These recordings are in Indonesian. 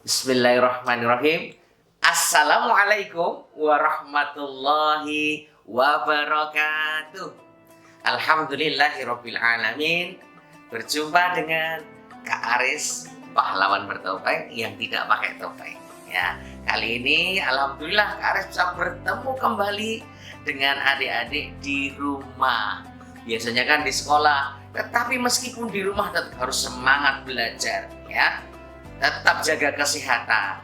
Bismillahirrahmanirrahim. Assalamualaikum warahmatullahi wabarakatuh. Alhamdulillahirabbil alamin. Berjumpa dengan Kak Aris, pahlawan bertopeng yang tidak pakai topeng. Ya, kali ini alhamdulillah Kak Aris bisa bertemu kembali dengan adik-adik di rumah. Biasanya kan di sekolah, tetapi meskipun di rumah tetap harus semangat belajar, ya. Tetap jaga kesehatan.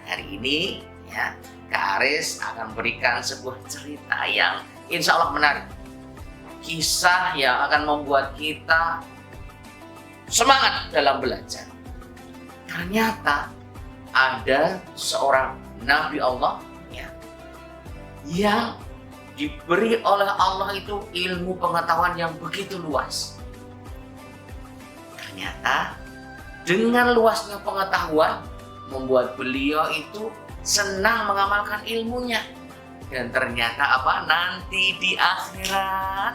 Hari ini ya, Kak Aris akan berikan sebuah cerita yang insya Allah menarik. Kisah yang akan membuat kita semangat dalam belajar. Ternyata ada seorang Nabi Allah ya, yang diberi oleh Allah itu ilmu pengetahuan yang begitu luas. Ternyata dengan luasnya pengetahuan membuat beliau itu senang mengamalkan ilmunya. Dan ternyata apa? Nanti di akhirat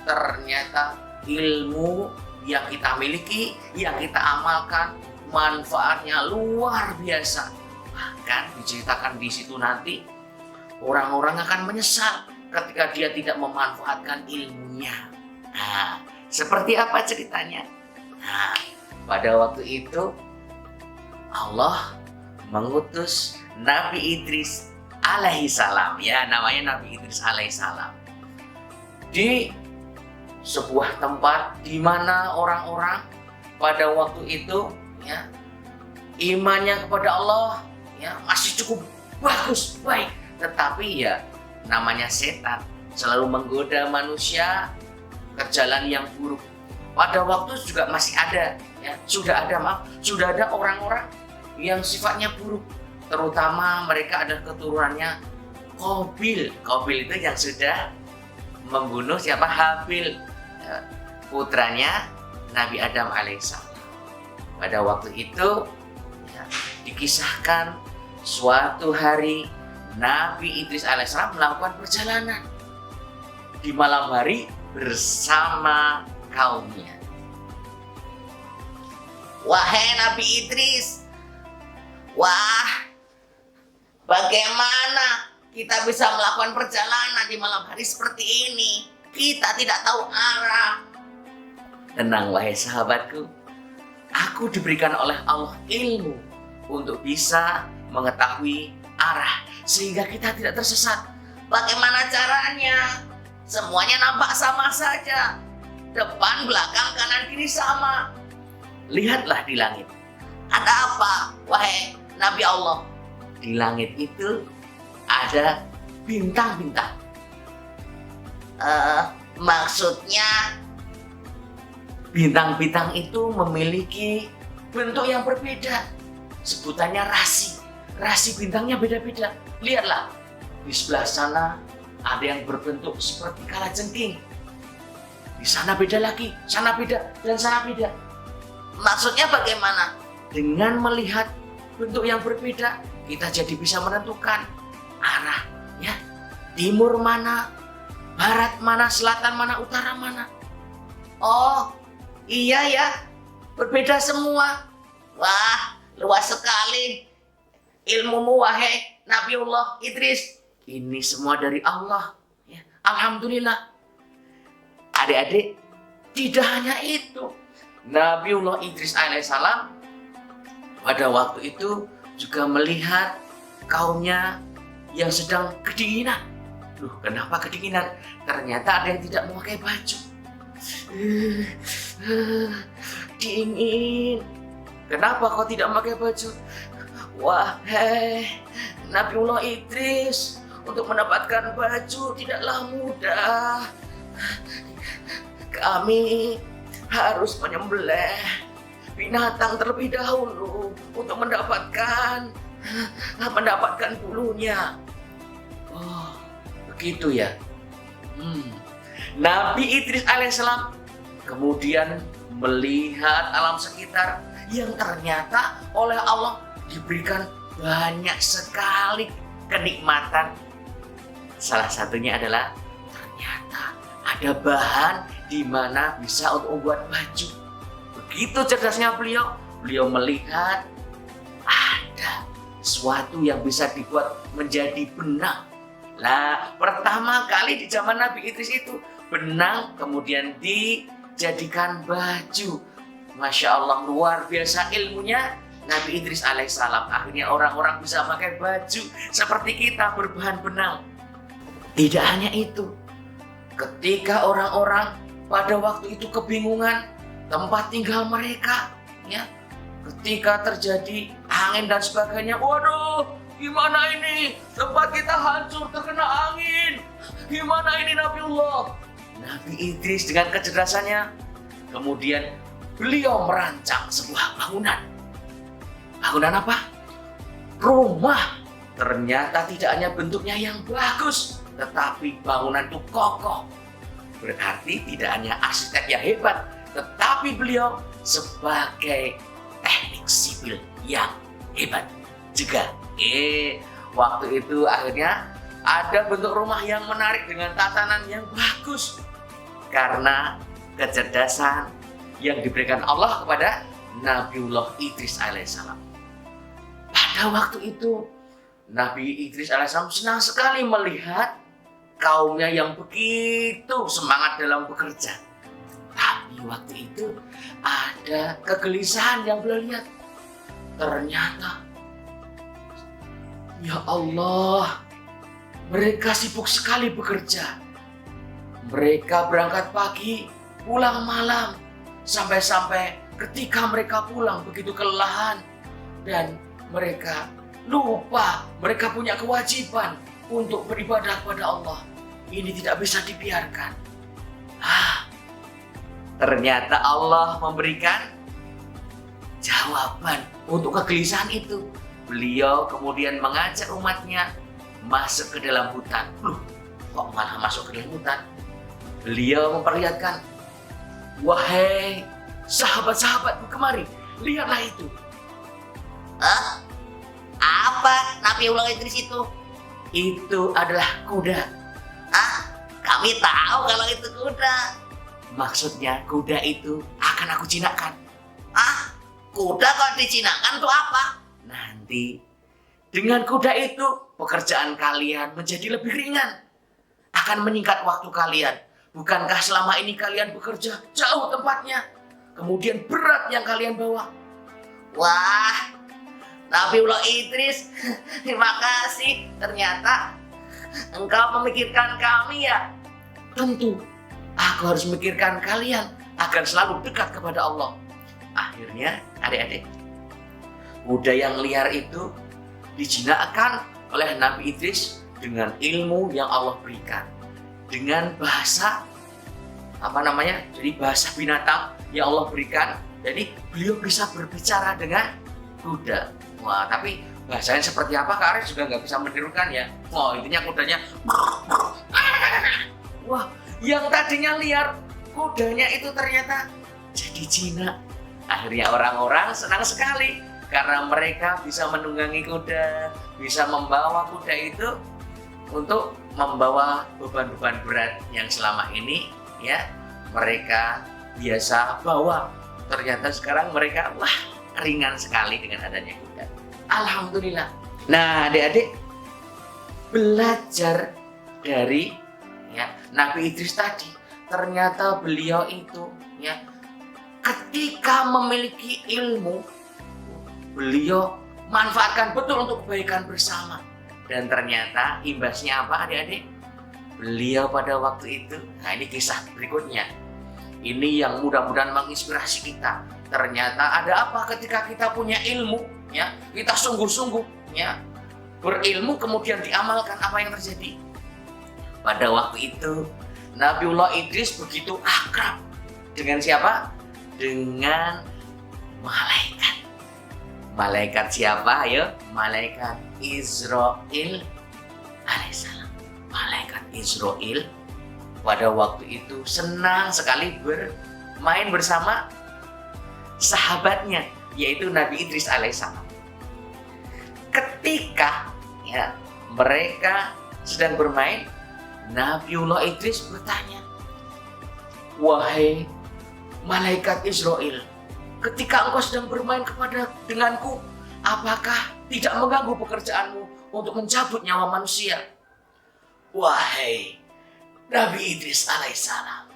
ternyata ilmu yang kita miliki, yang kita amalkan, manfaatnya luar biasa. Bahkan diceritakan di situ nanti orang-orang akan menyesal ketika dia tidak memanfaatkan ilmunya. Nah, seperti apa ceritanya? Nah, pada waktu itu Allah mengutus Nabi Idris alaihissalam, ya namanya Nabi Idris alaihissalam, di sebuah tempat di mana orang-orang pada waktu itu ya imannya kepada Allah ya masih cukup bagus, baik, tetapi ya namanya setan selalu menggoda manusia ke jalan yang buruk. Pada waktu juga masih ada ya, sudah ada orang-orang yang sifatnya buruk, terutama mereka adalah keturunannya Qabil. Qabil itu yang sudah membunuh siapa? Habil, putranya Nabi Adam alaihissalam. Pada waktu itu ya, dikisahkan suatu hari Nabi Idris alaihissalam melakukan perjalanan di malam hari bersama kaumnya. Wahai Nabi Idris, wah, bagaimana kita bisa melakukan perjalanan di malam hari seperti ini? Kita tidak tahu arah. Tenang wahai sahabatku, aku diberikan oleh Allah ilmu untuk bisa mengetahui arah sehingga kita tidak tersesat. Bagaimana caranya? Semuanya nampak sama saja. Depan, belakang, kanan, kiri sama. Lihatlah di langit. Ada apa, wahai Nabi Allah? Di langit itu ada bintang-bintang. Maksudnya bintang-bintang itu memiliki bentuk yang berbeda. Sebutannya rasi. Rasi bintangnya beda-beda. Lihatlah, di sebelah sana ada yang berbentuk seperti kalajengking. Di sana beda lagi, sana beda, dan sana beda. Maksudnya bagaimana? Dengan melihat bentuk yang berbeda, kita jadi bisa menentukan arah, ya. Timur mana, barat mana, selatan mana, utara mana. Oh, iya ya, berbeda semua. Wah, luas sekali ilmumu wahai Nabiullah Idris. Ini semua dari Allah, ya. Alhamdulillah. Adik-adik, tidak hanya itu. Nabiullah Idris alaihissalam pada waktu itu juga melihat kaumnya yang sedang kedinginan. Loh, kenapa kedinginan? Ternyata ada yang tidak memakai baju. Dingin. Kenapa kau tidak memakai baju? Wahai Nabiullah Idris, untuk mendapatkan baju tidaklah mudah. Kami harus menyembelih binatang terlebih dahulu untuk mendapatkan bulunya. Oh, begitu ya. Nabi Idris alaihissalam kemudian melihat alam sekitar yang ternyata oleh Allah diberikan banyak sekali kenikmatan. Salah satunya adalah ternyata ada bahan di mana bisa untuk membuat baju. Begitu cerdasnya beliau melihat ada sesuatu yang bisa dibuat menjadi benang. Lah, pertama kali di zaman Nabi Idris itu benang kemudian dijadikan baju. Masya Allah, luar biasa ilmunya Nabi Idris alaihissalam. Akhirnya orang-orang bisa pakai baju seperti kita berbahan benang. Tidak hanya itu, ketika orang-orang pada waktu itu kebingungan tempat tinggal mereka, ya, ketika terjadi angin dan sebagainya, waduh, gimana ini? Tempat kita hancur terkena angin. Gimana ini Nabiullah? Nabi Idris dengan kecerdasannya kemudian beliau merancang sebuah bangunan. Bangunan apa? Rumah. Ternyata tidak hanya bentuknya yang bagus, tetapi bangunan itu kokoh. Berarti tidak hanya arsitek yang hebat, tetapi beliau sebagai teknik sipil yang hebat juga. Waktu itu akhirnya ada bentuk rumah yang menarik dengan tatanan yang bagus karena kecerdasan yang diberikan Allah kepada Nabiullah Idris alaihissalam. Pada waktu itu Nabi Idris alaihissalam senang sekali melihat kaumnya yang begitu semangat dalam bekerja. Tapi waktu itu ada kegelisahan yang beliau lihat. Ternyata, ya Allah, mereka sibuk sekali bekerja. Mereka berangkat pagi, pulang malam. Sampai-sampai ketika mereka pulang begitu kelelahan. Dan mereka lupa, mereka punya kewajiban untuk beribadah kepada Allah. Ini tidak bisa dibiarkan. Ternyata Allah memberikan jawaban untuk kegelisahan itu. Beliau kemudian mengajak umatnya masuk ke dalam hutan. Kok malah masuk ke dalam hutan? Beliau memperlihatkan, wahai sahabat-sahabatku, kemari, lihatlah itu. Apa Nabiullah Idris itu? Itu adalah kuda. Kami tahu kalau itu kuda. Maksudnya kuda itu akan aku jinakkan. Kuda kalau dijinakkan itu apa? Nanti dengan kuda itu pekerjaan kalian menjadi lebih ringan. Akan meningkat waktu kalian. Bukankah selama ini kalian bekerja jauh tempatnya? Kemudian berat yang kalian bawa. Wah, Nabiullah Idris, terima kasih. Ternyata engkau memikirkan kami ya. Tentu, aku harus memikirkan kalian agar selalu dekat kepada Allah. Akhirnya, adik-adik, kuda yang liar itu dijinakkan oleh Nabi Idris dengan ilmu yang Allah berikan. Dengan bahasa, jadi bahasa binatang yang Allah berikan. Jadi beliau bisa berbicara dengan kuda. Wah, tapi bahasanya seperti apa Kak Aris juga nggak bisa menirukan ya. Intinya kudanya. Wah, yang tadinya liar, kudanya itu ternyata jadi jinak. Akhirnya orang-orang senang sekali karena mereka bisa menunggangi kuda, bisa membawa kuda itu untuk membawa beban-beban berat yang selama ini ya mereka biasa bawa. Ternyata sekarang mereka ringan sekali dengan adanya kuda. Alhamdulillah. Nah, adik-adik, belajar dari Nabi Idris tadi, ternyata beliau itu ketika memiliki ilmu, beliau manfaatkan betul untuk kebaikan bersama. Dan ternyata imbasnya apa adik-adik? Beliau pada waktu itu, ini kisah berikutnya. Ini yang mudah-mudahan menginspirasi kita. Ternyata ada apa ketika kita punya ilmu, kita sungguh-sungguh, berilmu kemudian diamalkan, apa yang terjadi? Pada waktu itu, Nabiullah Idris begitu akrab dengan siapa? Dengan malaikat. Malaikat siapa? Ayo, malaikat Israil alaihissalam. malaikat Israel pada waktu itu senang sekali bermain bersama sahabatnya, yaitu Nabi Idris alaihissalam. Ketika mereka sedang bermain, Nabiullah Idris bertanya, "Wahai malaikat Israel, ketika engkau sedang bermain denganku, apakah tidak mengganggu pekerjaanmu untuk mencabut nyawa manusia?" "Wahai Nabi Idris alaihissalam,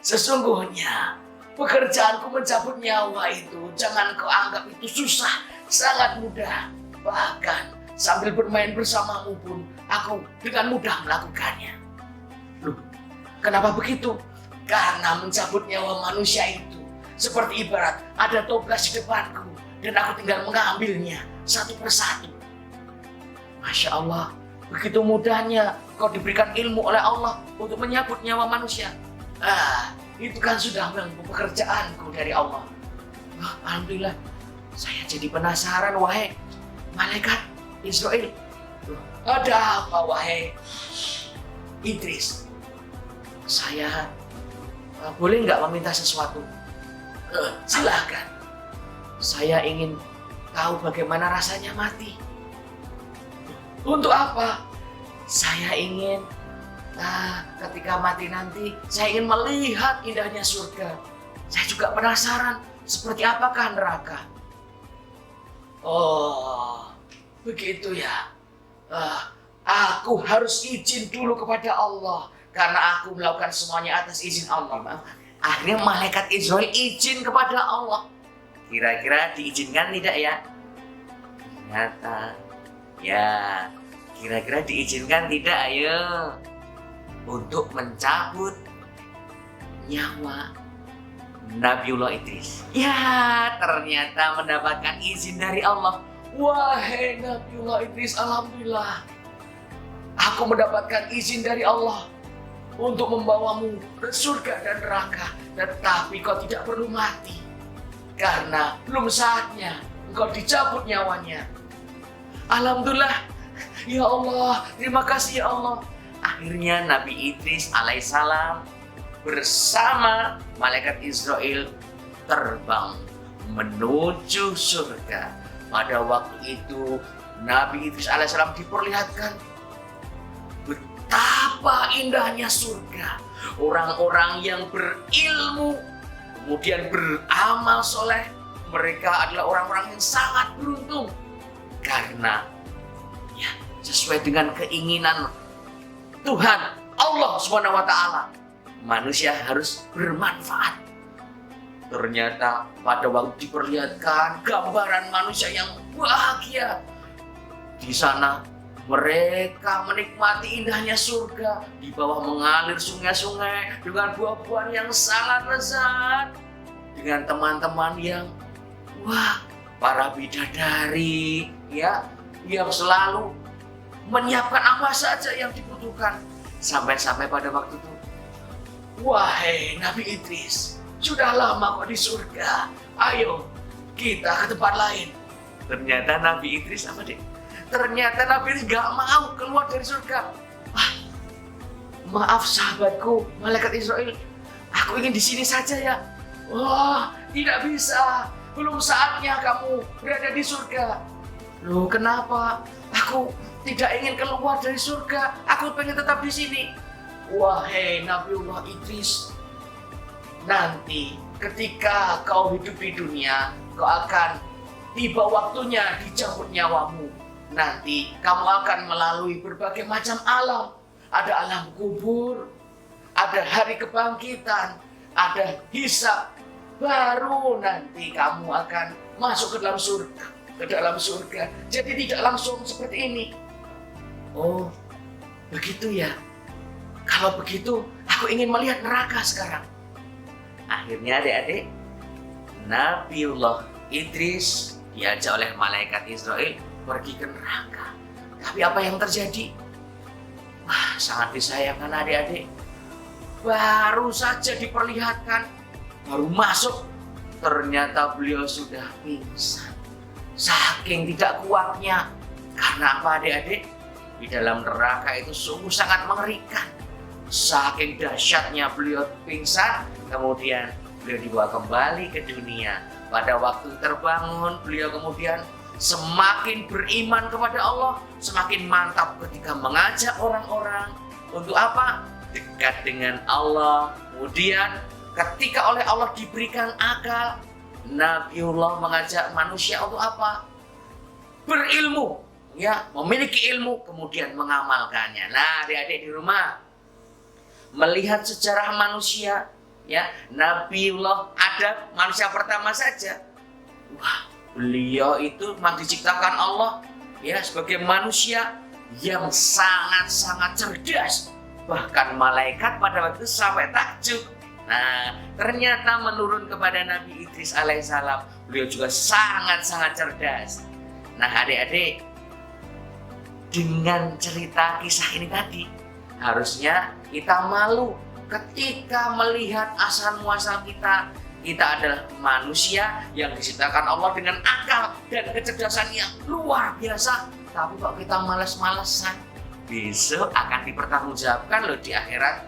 sesungguhnya pekerjaanku mencabut nyawa itu jangan kau anggap itu susah, sangat mudah. Bahkan sambil bermain bersamamu pun aku dengan mudah melakukannya." "Loh, kenapa begitu?" "Karena mencabut nyawa manusia itu seperti ibarat ada toples di depanku dan aku tinggal mengambilnya satu persatu." Masya Allah, begitu mudahnya kau diberikan ilmu oleh Allah untuk menyabut nyawa manusia. Itu kan sudah pekerjaanku dari Allah. Alhamdulillah, saya jadi penasaran, wahai malaikat Israel. Ada apa, wahai Idris? Saya boleh nggak meminta sesuatu? Silahkan. Saya ingin tahu bagaimana rasanya mati. Untuk apa? Saya ingin ketika mati nanti, saya ingin melihat indahnya surga. Saya juga penasaran seperti apakah neraka. Oh, begitu ya. Aku harus izin dulu kepada Allah karena aku melakukan semuanya atas izin Allah. Akhirnya malaikat Israel izin kepada Allah. Kira-kira diizinkan tidak ya? Ternyata ya, kira-kira diizinkan tidak? Ayo, untuk mencabut nyawa Nabiullah Idris. Ya, ternyata mendapatkan izin dari Allah. Wahai Nabiullah Idris, alhamdulillah, aku mendapatkan izin dari Allah untuk membawamu ke surga dan neraka. Tetapi kau tidak perlu mati, karena belum saatnya engkau dicabut nyawanya. Alhamdulillah, ya Allah, terima kasih ya Allah. Akhirnya Nabi Idris alaihissalam bersama malaikat Israel terbang menuju surga. Pada waktu itu Nabi Idris alaihissalam diperlihatkan betapa indahnya surga. Orang-orang yang berilmu kemudian beramal soleh, mereka adalah orang-orang yang sangat beruntung karena ya, sesuai dengan keinginan Tuhan Allah SWT, manusia harus bermanfaat. Ternyata pada waktu diperlihatkan gambaran manusia yang bahagia, di sana mereka menikmati indahnya surga. Di bawah mengalir sungai-sungai dengan buah-buahan yang sangat lezat, dengan teman-teman yang para bidadari ya, yang selalu menyiapkan apa saja yang dibutuhkan. Sampai-sampai pada waktu itu, wahai Nabi Idris, sudah lama kok di surga, ayo kita ke tempat lain. Ternyata Nabi Idris Ternyata Nabi Idris gak mau keluar dari surga. Maaf sahabatku, malaikat Israel, aku ingin di sini saja ya. Wah, tidak bisa, belum saatnya kamu berada di surga. Loh, kenapa? Aku tidak ingin keluar dari surga, aku pengen tetap di sini. Wahai Nabiullah Idris, nanti ketika kau hidup di dunia, kau akan tiba waktunya dicabut nyawamu. Nanti kamu akan melalui berbagai macam alam. Ada alam kubur, ada hari kebangkitan, ada hisab. Baru nanti kamu akan masuk ke dalam surga. Jadi tidak langsung seperti ini. Oh, begitu ya. Kalau begitu, aku ingin melihat neraka sekarang. Akhirnya adik-adik, Nabiullah Idris diajak oleh malaikat Israel pergi ke neraka. Tapi apa yang terjadi? Sangat disayangkan adik-adik. Baru saja diperlihatkan, baru masuk, ternyata beliau sudah pingsan. Saking tidak kuatnya. Karena apa adik-adik? di dalam neraka itu sungguh sangat mengerikan. Saking dahsyatnya beliau pingsan, kemudian beliau dibawa kembali ke dunia. Pada waktu terbangun, beliau kemudian semakin beriman kepada Allah, semakin mantap ketika mengajak orang-orang untuk apa? Dekat dengan Allah. Kemudian ketika oleh Allah diberikan akal, Nabiullah mengajak manusia untuk apa? Berilmu, ya, memiliki ilmu, kemudian mengamalkannya. Nah, adik-adik di rumah, melihat sejarah manusia, ya, Nabiullah Adam, manusia pertama saja. Wah, beliau itu memang diciptakan Allah, ya, sebagai manusia yang sangat-sangat cerdas. Bahkan malaikat pada waktu itu sampai takjub. Nah, ternyata menurun kepada Nabi Idris alaihissalam, beliau juga sangat-sangat cerdas. Nah, adik-adik, dengan cerita kisah ini tadi, harusnya kita malu ketika melihat asal muasal kita. Kita adalah manusia yang diciptakan Allah dengan akal dan kecerdasan yang luar biasa. Tapi kok kita malas-malesan, besok akan dipertanggungjawabkan loh di akhirat.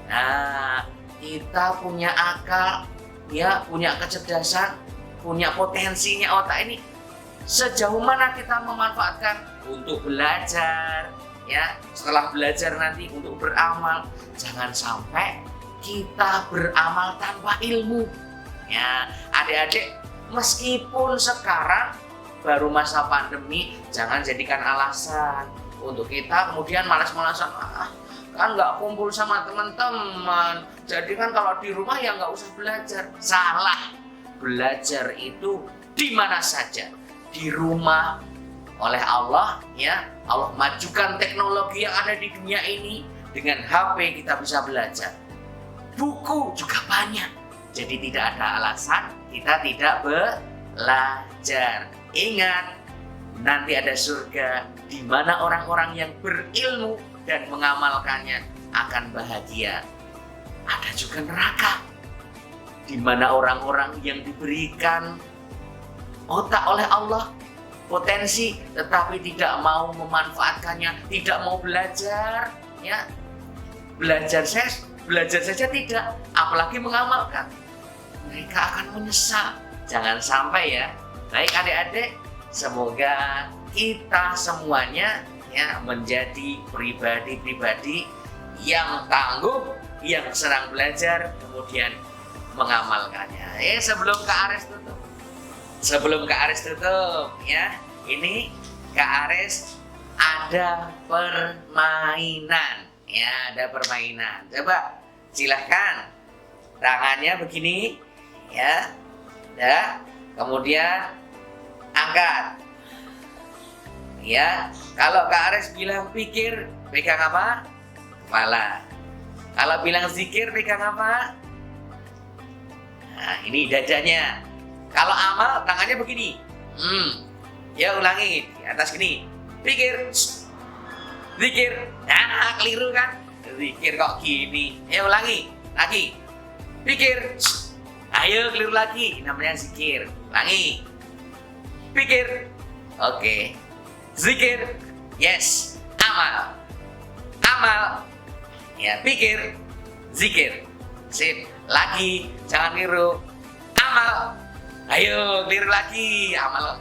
Nah, kita punya akal, ya, punya kecerdasan, punya potensinya otak ini. Sejauh mana kita memanfaatkan untuk belajar, ya, setelah belajar nanti untuk beramal. Jangan sampai kita beramal tanpa ilmu. Ya, adik-adik, meskipun sekarang baru masa pandemi, jangan jadikan alasan untuk kita kemudian malas-malasan. Kan nggak kumpul sama teman-teman, jadi kan kalau di rumah ya nggak usah belajar. Salah. Belajar itu di mana saja, di rumah. Oleh Allah, ya, Allah majukan teknologi yang ada di dunia ini. Dengan HP kita bisa belajar. Buku juga banyak. Jadi tidak ada alasan kita tidak belajar. Ingat, nanti ada surga di mana orang-orang yang berilmu dan mengamalkannya akan bahagia. Ada juga neraka di mana orang-orang yang diberikan otak oleh Allah, potensi, tetapi tidak mau memanfaatkannya, tidak mau belajar, ya. Belajar saja tidak, apalagi mengamalkan. Mereka akan menyesal. Jangan sampai, ya. Baik adik-adik, semoga kita semuanya, ya, menjadi pribadi-pribadi yang tangguh, yang senang belajar, kemudian mengamalkannya. Sebelum Kak Aris tutup, ya, ini Kak Aris ada permainan, ya, ada permainan. Coba silahkan, tangannya begini, ya, kemudian angkat, ya. Kalau Kak Aris bilang pikir, pegang apa? Kepala. Kalau bilang zikir, pegang apa? Nah, ini dadanya. Kalau amal, tangannya begini. Ya, ulangi di atas gini. Pikir, zikir. Nah, keliru kan? Zikir kok gini. Ya, ulangi lagi. Pikir. Ayo, keliru lagi. Namanya zikir. Ulangi. Pikir. Oke. Zikir. Yes. Amal. Ya, pikir. Zikir. Sip. Lagi. Jangan keliru. Amal. Ayo, keliru lagi. Amal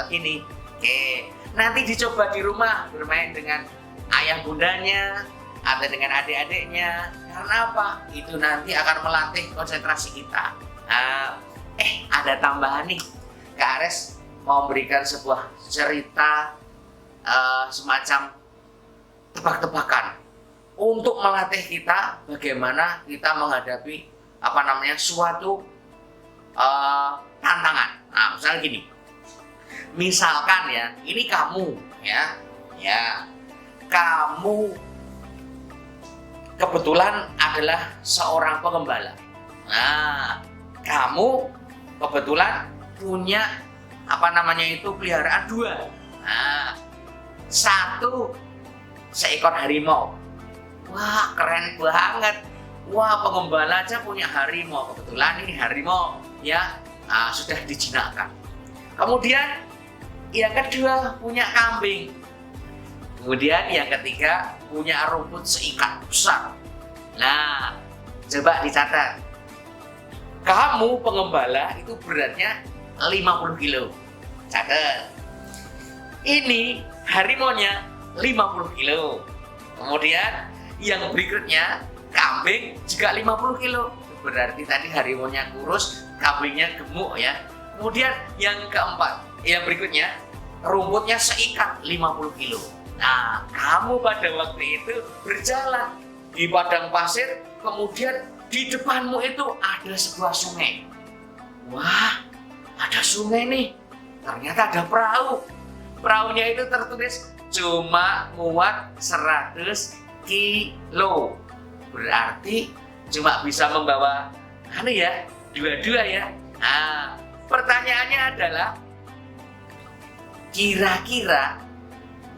gini. Oke. Nanti dicoba di rumah bermain dengan ayah bundanya atau dengan adik-adiknya. Karena apa? Itu nanti akan melatih konsentrasi kita. Ada tambahan nih. Kak Aris mau berikan sebuah cerita semacam tebak-tebakan untuk melatih kita bagaimana kita menghadapi suatu tantangan. Nah, misalnya gini. Misalkan, ya, ini kamu, ya, kamu kebetulan adalah seorang pengembala. Nah, kamu kebetulan punya peliharaan 2. Nah, 1 seekor harimau. Wah, keren banget. Wah, pengembala aja punya harimau. Kebetulan ini harimau, ya, sudah dijinakkan. Kemudian yang kedua punya kambing. Kemudian yang ketiga, punya rumput seikat besar. Nah, coba dicatat. Kamu pengembala itu beratnya 50 kilo. Catat. Ini harimaunya 50 kilo. Kemudian yang berikutnya, kambing juga 50 kilo. Berarti tadi harimaunya kurus, kambingnya gemuk ya. Kemudian yang keempat, yang berikutnya, rumputnya seikat 50 kilo. Nah, kamu pada waktu itu berjalan di padang pasir, kemudian di depanmu itu ada sebuah sungai. Wah, ada sungai nih. Ternyata ada perahu. Perahunya itu tertulis cuma muat 100 kilo. Berarti cuma bisa membawa dua-dua ya. Nah, pertanyaannya adalah kira-kira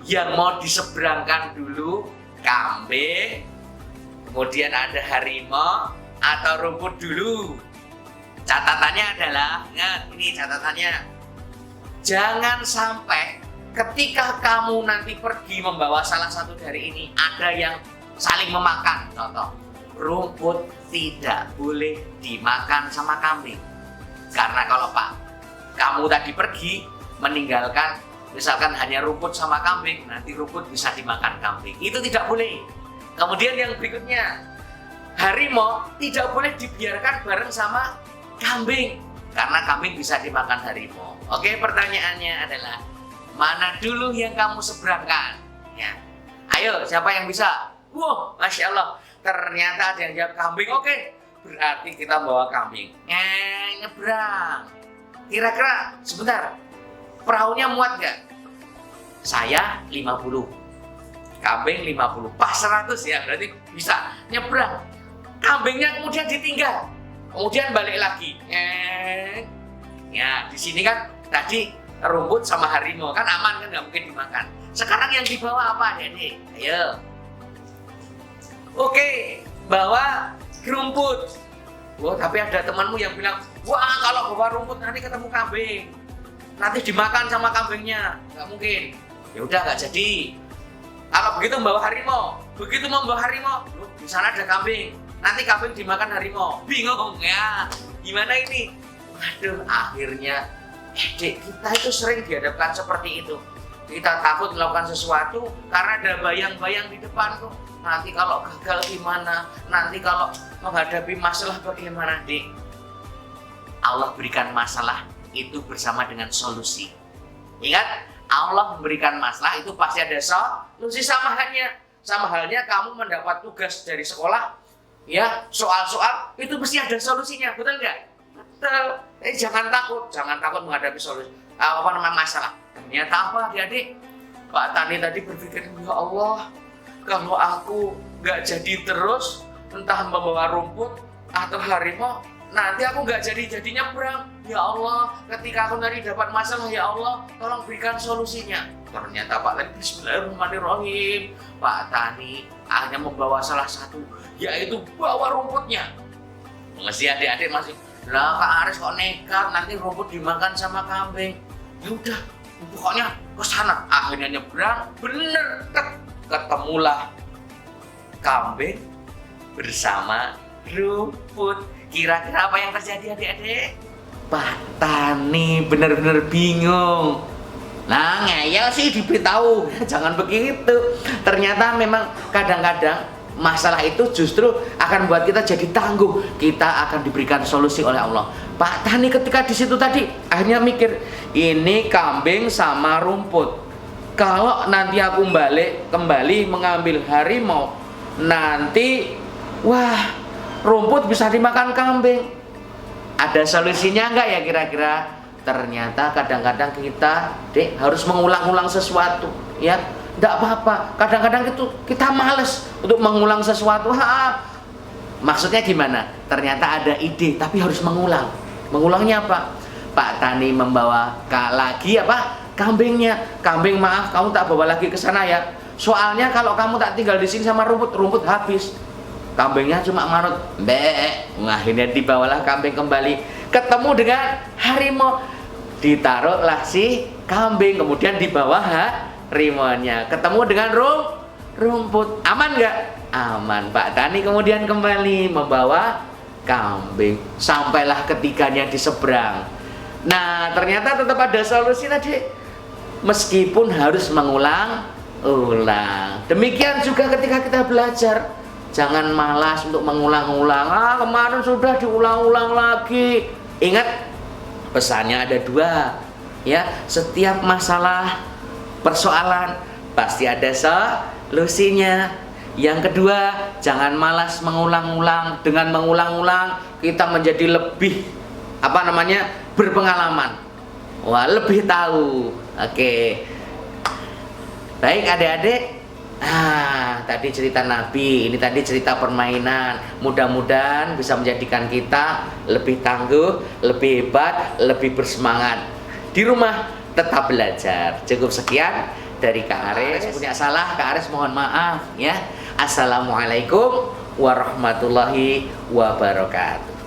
yang mau diseberangkan dulu kambing, kemudian ada harimau atau rumput dulu? Catatannya adalah, ingat ini catatannya, jangan sampai ketika kamu nanti pergi membawa salah satu dari ini ada yang saling memakan. Contoh, rumput tidak boleh dimakan sama kambing. Karena kalau kamu tadi pergi meninggalkan misalkan hanya rumput sama kambing, nanti rumput bisa dimakan kambing. Itu tidak boleh. Kemudian yang berikutnya, harimau tidak boleh dibiarkan bareng sama kambing, karena kambing bisa dimakan harimau. Oke, pertanyaannya adalah, mana dulu yang kamu seberangkan? Ya. Ayo, siapa yang bisa? Wah, Masya Allah, ternyata ada yang jawab kambing. Oke, berarti kita bawa kambing. Nyebrang. Kira-kira, sebentar, perahunya muat nggak? Saya 50, kambing 50, pas 100 ya, berarti bisa nyebrang. Kambingnya kemudian ditinggal, kemudian balik lagi. Ya, di sini kan tadi rumput sama harimau kan aman, kan nggak mungkin dimakan. Sekarang yang dibawa apa, Adik? Ayo. Oke, bawa rumput. Wah, tapi ada temanmu yang bilang, wah kalau bawa rumput nanti ketemu kambing, nanti dimakan sama kambingnya. Nggak mungkin. Ya udah, nggak jadi. Kalau begitu membawa harimau, begitu membawa harimau, di sana ada kambing, nanti kambing dimakan harimau. Bingung ya, gimana ini? Waduh, akhirnya Dek, kita itu sering dihadapkan seperti itu. Kita takut melakukan sesuatu karena ada bayang-bayang di depan tuh. Nanti kalau gagal gimana? Nanti kalau menghadapi masalah bagaimana, Dek? Allah berikan masalah itu bersama dengan solusi. Ingat, Allah memberikan masalah itu pasti ada solusi. Sama halnya kamu mendapat tugas dari sekolah, ya, soal-soal itu pasti ada solusinya, betul nggak? Betul. Jangan takut menghadapi solusi. Masalah. Ternyata apa, adik? Pak Tani tadi berpikir, ya Allah, kalau aku nggak jadi terus, entah membawa rumput atau harimau, nanti aku nggak jadinya perang. Ya Allah, ketika aku nanti dapat masalah, ya Allah, tolong berikan solusinya. Ternyata Pak Tani, bismillahirrahmanirrahim, Pak Tani hanya membawa salah satu, yaitu bawa rumputnya. Masih adik-adik masih, lah Kak Aris kok nekat, nanti rumput dimakan sama kambing. Ya udah, pokoknya ke sana. Akhirnya nyebrang, bener, ketemulah kambing bersama rumput. Kira-kira apa yang terjadi, adik-adik? Pak Tani bener-bener bingung. Nah, ngeyel sih diberitahu, jangan begitu. Ternyata memang kadang-kadang masalah itu justru akan buat kita jadi tangguh. Kita akan diberikan solusi oleh Allah. Pak Tani ketika di situ tadi akhirnya mikir, ini kambing sama rumput. Kalau nanti aku kembali mengambil harimau, nanti wah, rumput bisa dimakan kambing. Ada solusinya enggak ya kira-kira? Ternyata kadang-kadang kita harus mengulang-ulang sesuatu, ya. Enggak apa-apa. Kadang-kadang itu kita males untuk mengulang sesuatu. Maksudnya gimana? Ternyata ada ide tapi harus mengulang. Mengulangnya apa? Pak Tani membawa lagi kambingnya. Kambing, maaf, kamu tak bawa lagi ke sana ya. Soalnya kalau kamu tak tinggal di sini sama rumput habis. Kambingnya cuma manut, akhirnya dibawalah kambing kembali, ketemu dengan harimau, ditaruhlah si kambing, kemudian dibawa rimonnya. Ketemu dengan rumput. Aman nggak? Aman. Pak Tani kemudian kembali membawa kambing. Sampailah ketiganya di seberang. Nah, ternyata tetap ada solusi tadi. Meskipun harus mengulang-ulang. Demikian juga ketika kita belajar. Jangan malas untuk mengulang-ulang. Kemarin sudah diulang-ulang lagi. Ingat, pesannya ada dua. Ya, setiap masalah persoalan pasti ada solusinya. Yang kedua, jangan malas mengulang-ulang. Dengan mengulang-ulang kita menjadi lebih berpengalaman. Wah, lebih tahu. Oke. Baik adik-adik. Tadi cerita Nabi, ini tadi cerita permainan. Mudah-mudahan bisa menjadikan kita lebih tangguh, lebih hebat, lebih bersemangat. Di rumah tetap belajar. Cukup sekian dari Kak Aris. Punya salah, Kak Aris mohon maaf ya. Assalamualaikum warahmatullahi wabarakatuh.